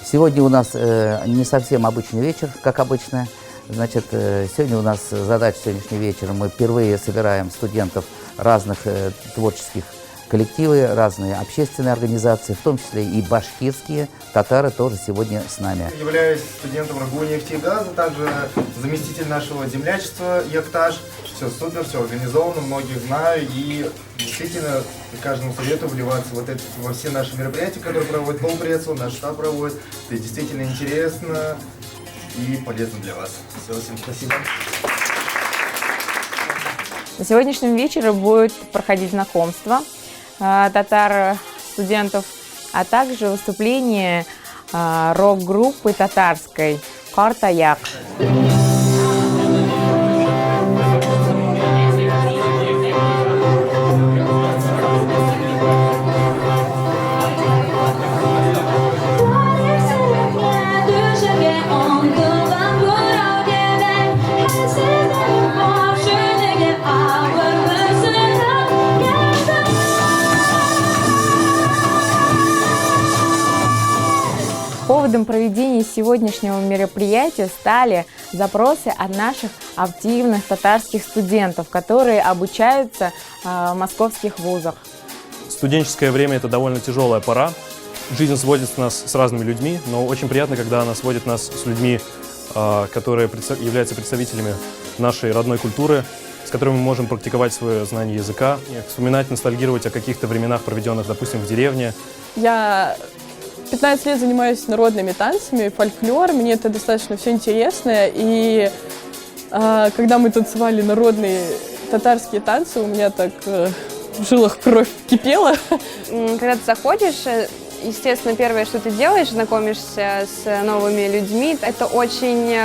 Сегодня у нас не совсем обычный вечер, как обычно. Значит, сегодня у нас задача сегодняшний вечер. Мы впервые собираем студентов разных творческих коллективов, разные общественные организации, в том числе и башкирские. Татары тоже сегодня с нами. Являюсь студентом РГУ-нефтегаза, также заместитель нашего землячества Якташ. Все супер, все организовано, многих знаю и действительно каждому советую вливаться во все наши мероприятия, которые проводит Полпрецу, наш штаб проводит. Это действительно интересно и полезно для вас. Все, всем спасибо. На сегодняшнем вечере будет проходить знакомство татар, студентов, а также выступление рок-группы татарской «Картаяк». Поводом проведения сегодняшнего мероприятия стали запросы от наших активных татарских студентов, которые обучаются в московских вузах. Студенческое время – это довольно тяжелая пора. Жизнь сводит нас с разными людьми, но очень приятно, когда она сводит нас с людьми, которые являются представителями нашей родной культуры, с которыми мы можем практиковать свое знание языка, вспоминать, ностальгировать о каких-то временах, проведенных, допустим, в деревне. Я 15 лет занимаюсь народными танцами, фольклор, мне это достаточно все интересно, и когда мы танцевали народные татарские танцы, у меня так в жилах кровь кипела. Когда ты заходишь, естественно, первое, что ты делаешь, знакомишься с новыми людьми. Это очень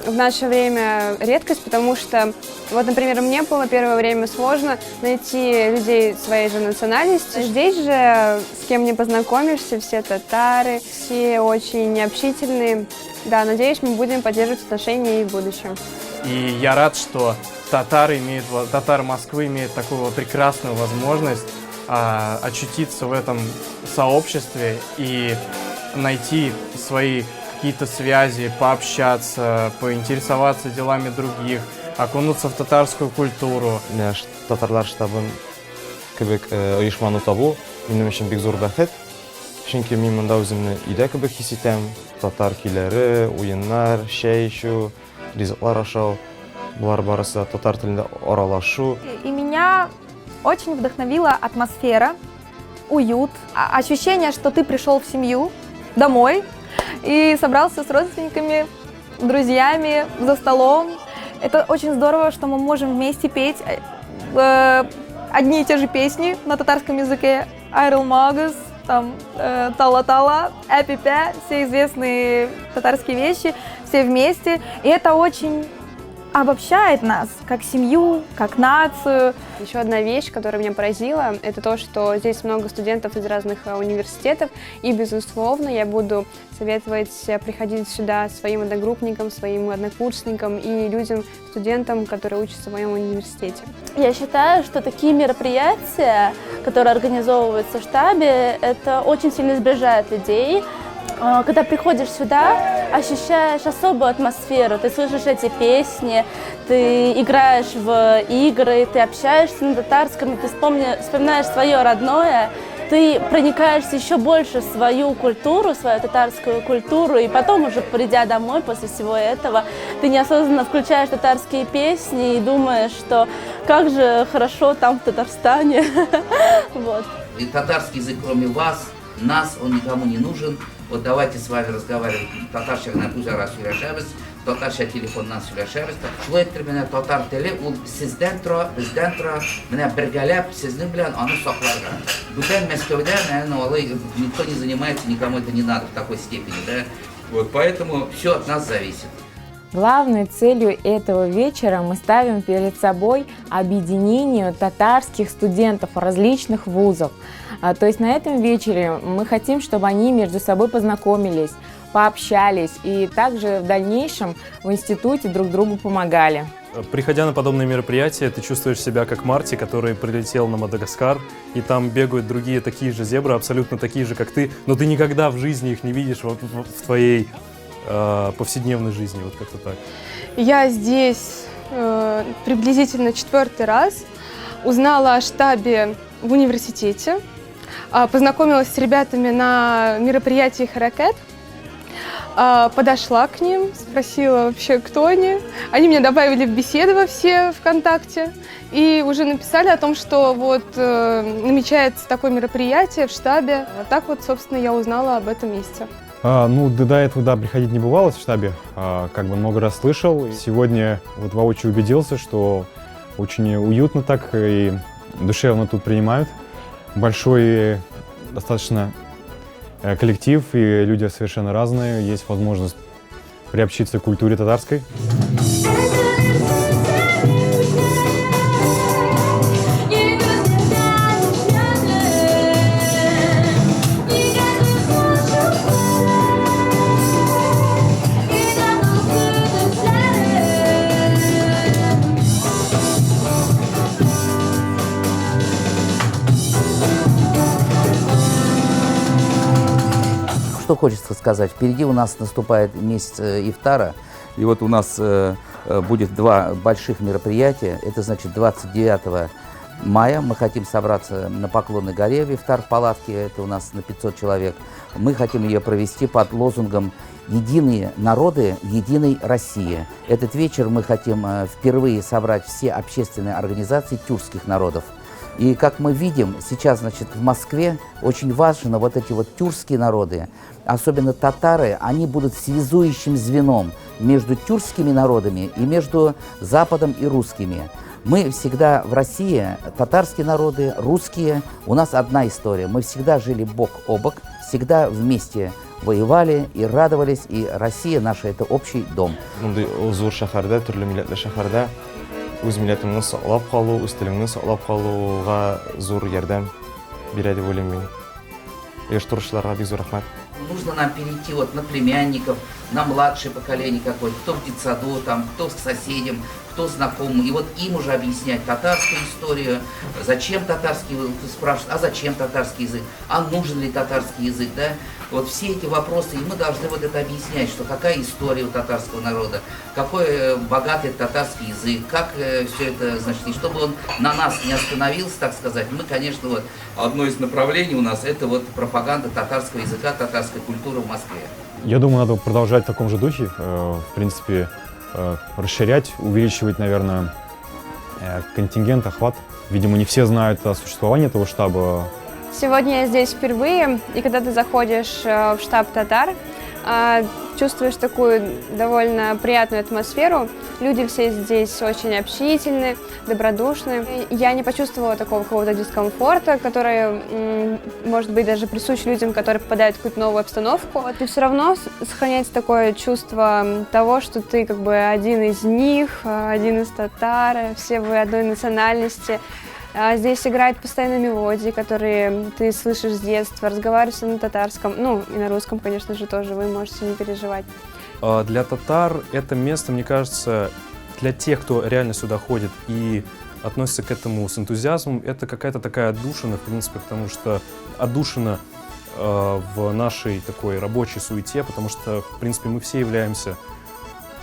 в наше время редкость, потому что, вот, например, мне было первое время сложно найти людей своей же национальности. Здесь же, с кем не познакомишься, все татары, все очень общительные. Да, надеюсь, мы будем поддерживать отношения и в будущем. И я рад, что татары Москвы имеют такую прекрасную возможность очутиться в этом сообществе и найти свои какие-то связи, пообщаться, поинтересоваться делами других, окунуться в татарскую культуру. Татарлар штабын кебек оешманы табу минем өчен бик зур бәхет. Чөнки мин монда үземне өйдә кебек хис итәм. Татар көйләре, уеннар, чәй эчү, ризыклар ашау, булар барысы татар телендә аралашу. И меня очень вдохновила атмосфера, уют, ощущение, что ты пришел в семью, домой, и собрался с родственниками, друзьями за столом. Это очень здорово, что мы можем вместе петь одни и те же песни на татарском языке. Айрыл Магас, там Тала-Тала, Эпипе, все известные татарские вещи, все вместе. И это очень обобщает нас как семью, как нацию. Еще одна вещь, которая меня поразила, это то, что здесь много студентов из разных университетов, и, безусловно, я буду советовать приходить сюда своим одногруппникам, своим однокурсникам и людям, студентам, которые учатся в моем университете. Я считаю, что такие мероприятия, которые организовываются в штабе, это очень сильно сближает людей. Когда приходишь сюда, ощущаешь особую атмосферу, ты слышишь эти песни, ты играешь в игры, ты общаешься на татарском, ты вспоминаешь свое родное, ты проникаешься еще больше в свою культуру, свою татарскую культуру, и потом уже, придя домой после всего этого, ты неосознанно включаешь татарские песни и думаешь, что как же хорошо там в Татарстане. Вот. И татарский язык, кроме вас, нас, он никому не нужен. Вот давайте с вами разговаривать. Татарча гына үзара сөйләшәбез, татарча телефоннан сөйләшәбез. Шулай итеп менә татар теле ул сездән тора, бездән тора, менә бергәләп сезнең белән аны сакларга. Бүтән Мәскәүдә менә алай никто не занимается, никому это не надо в такой степени, да? Вот поэтому все от нас зависит. Главной целью этого вечера мы ставим перед собой объединение татарских студентов различных вузов. То есть на этом вечере мы хотим, чтобы они между собой познакомились, пообщались и также в дальнейшем в институте друг другу помогали. Приходя на подобные мероприятия, ты чувствуешь себя как Марти, который прилетел на Мадагаскар, и там бегают другие такие же зебры, абсолютно такие же, как ты, но ты никогда в жизни их не видишь в твоей повседневной жизни, вот как-то так. Я здесь приблизительно 4-й раз. Узнала о штабе в университете, познакомилась с ребятами на мероприятии «Харакет», подошла к ним, спросила вообще, кто они. Они меня добавили в беседы во все ВКонтакте и уже написали о том, что вот намечается такое мероприятие в штабе. Вот так вот, собственно, я узнала об этом месте. Ну, до этого, да, приходить не бывало в штабе, как бы много раз слышал. Сегодня вот воочию убедился, что очень уютно так и душевно тут принимают. Большой достаточно коллектив, и люди совершенно разные. Есть возможность приобщиться к культуре татарской. Что хочется сказать, впереди у нас наступает месяц ифтара, и вот у нас будет 2 больших мероприятия. Это значит 29 мая мы хотим собраться на Поклонной горе в ифтар в палатке, это у нас на 500 человек. Мы хотим ее провести под лозунгом «Единые народы, единой России». Этот вечер мы хотим впервые собрать все общественные организации тюркских народов. И как мы видим, сейчас, значит, в Москве очень важно вот эти вот тюркские народы, особенно татары, они будут связующим звеном между тюркскими народами и между Западом и русскими. Мы всегда в России, татарские народы, русские, у нас одна история. Мы всегда жили бок о бок, всегда вместе воевали и радовались, и Россия наша – это общий дом. Өз милләтеңне саклап калу, үз телеңне саклап калуга зур ярдәм бирә дип уйлыйм мин. Оештыручыларга бик зур рәхмәт. Нужно нам перейти вот на племянников, на младшее поколение какое-то, кто в детсаду, там, кто с соседям, кто знакомый. И вот им уже объяснять татарскую историю, зачем татарский, спрашивают, а зачем татарский язык, а нужен ли татарский язык, да? Вот все эти вопросы, и мы должны вот это объяснять, что какая история у татарского народа, какой богатый татарский язык, как все это, значит, и чтобы он на нас не остановился, так сказать, мы, конечно, вот одно из направлений у нас это вот пропаганда татарского языка, татарской культуры в Москве. Я думаю, надо продолжать в таком же духе, в принципе, расширять, увеличивать, наверное, контингент, охват. Видимо, не все знают о существовании этого штаба. Сегодня я здесь впервые, и когда ты заходишь в штаб татар, чувствуешь такую довольно приятную атмосферу. Люди все здесь очень общительны, добродушны. Я не почувствовала такого какого-то дискомфорта, который, может быть, даже присущ людям, которые попадают в какую-то новую обстановку. И все равно сохраняется такое чувство того, что ты как бы один из них, один из татар, все вы одной национальности. Здесь играют постоянно мелодии, которые ты слышишь с детства, разговариваешь на татарском, ну и на русском, конечно же, тоже, вы можете не переживать. Для татар это место, мне кажется, для тех, кто реально сюда ходит и относится к этому с энтузиазмом, это какая-то такая отдушина, в принципе, потому что отдушина в нашей такой рабочей суете, потому что, в принципе, мы все являемся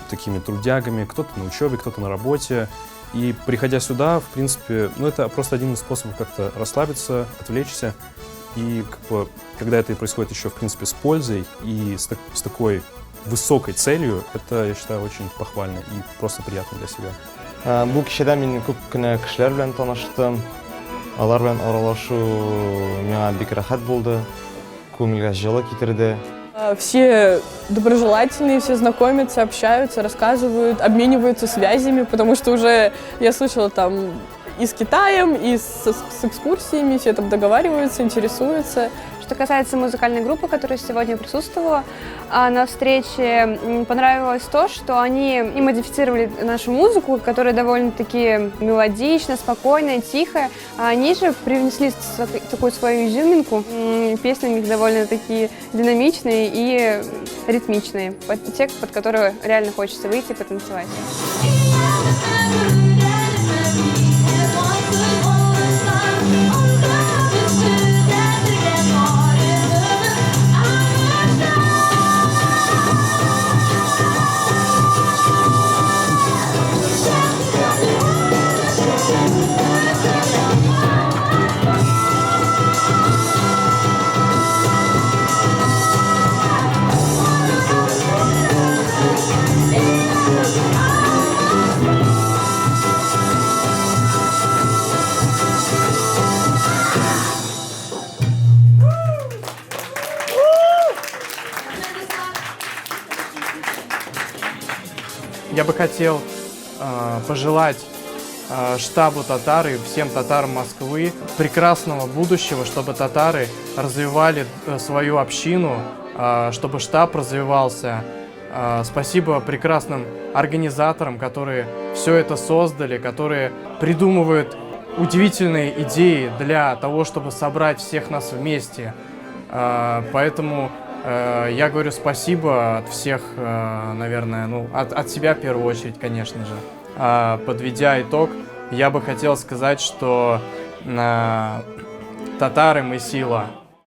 такими трудягами, кто-то на учебе, кто-то на работе. И приходя сюда, в принципе, ну это просто один из способов как-то расслабиться, отвлечься. И как бы, когда это происходит еще, в принципе, с пользой и с такой высокой целью, это, я считаю, очень похвально и просто приятно для себя. Бу кичәдә мин күп кенә кешеләр белән таныштым. Алар белән аралашу миңа бик рәхәт булды. Күңелгә җылы китерде. Все доброжелательные, все знакомятся, общаются, рассказывают, обмениваются связями, потому что уже я слышала там и с Китаем, и с экскурсиями, все там договариваются, интересуются. Что касается музыкальной группы, которая сегодня присутствовала на встрече, понравилось то, что они модифицировали нашу музыку, которая довольно-таки мелодичная, спокойная, тихая, а они же привнесли такую свою изюминку. Песни у них довольно-таки динамичные и ритмичные, те, под которые реально хочется выйти и потанцевать. Я бы хотел пожелать штабу татар и всем татарам Москвы прекрасного будущего, чтобы татары развивали свою общину, чтобы штаб развивался. Спасибо прекрасным организаторам, которые все это создали, которые придумывают удивительные идеи для того, чтобы собрать всех нас вместе. Поэтому я говорю спасибо от всех, наверное, ну, от себя в первую очередь, конечно же. Подведя итог, я бы хотел сказать, что татары мы сила.